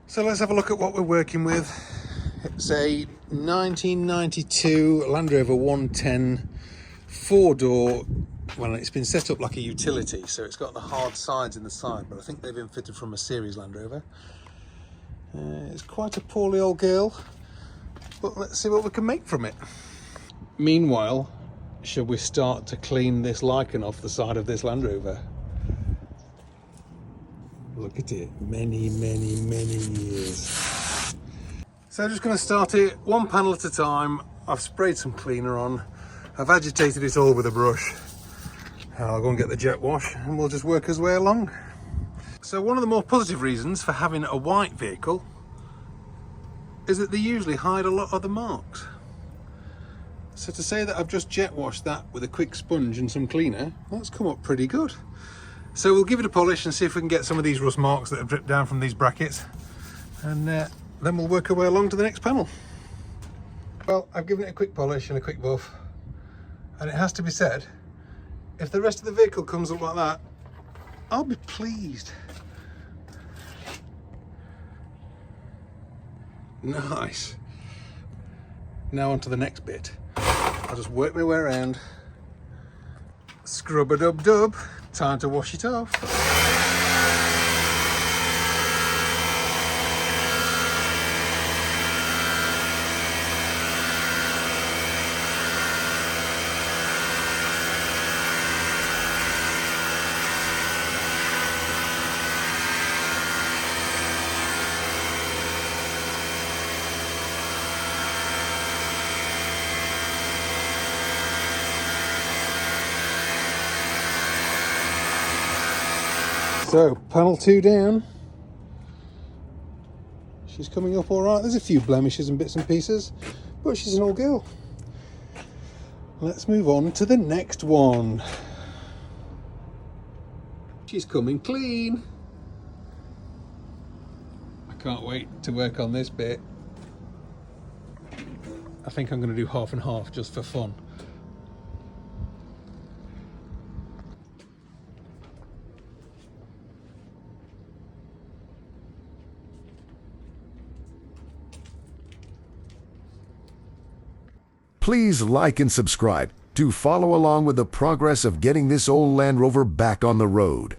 So let's have a look at what we're working with. It's a 1992 Land Rover 110 4-door. Well, it's been set up like a utility, so it's got the hard sides in the side, but I think they've been fitted from a series Land Rover. It's quite a poorly old girl, but let's see what we can make from it. Meanwhile, should we start to clean this lichen off the side of this Land Rover? Look at it, many years. So I'm just going to start it one panel at a time. I've sprayed some cleaner on. I've agitated it all with a brush. I'll go and get the jet wash and we'll just work our way along. So one of the more positive reasons for having a white vehicle is that they usually hide a lot of the marks. So to say that I've just jet washed that with a quick sponge and some cleaner, that's come up pretty good. So we'll give it a polish and see if we can get some of these rust marks that have dripped down from these brackets, and then we'll work our way along to the next panel. Well, I've given it a quick polish and a quick buff, and it has to be said, if the rest of the vehicle comes up like that, I'll be pleased. Nice. Now on to the next bit. I'll just work my way around. Scrub-a-dub-dub. Time to wash it off. So, panel 2 down. She's coming up all right. There's a few blemishes and bits and pieces, but she's an old girl. Let's move on to the next one. She's coming clean. I can't wait to work on this bit. I think I'm going to do half and half just for fun. Please like and subscribe to follow along with the progress of getting this old Land Rover back on the road.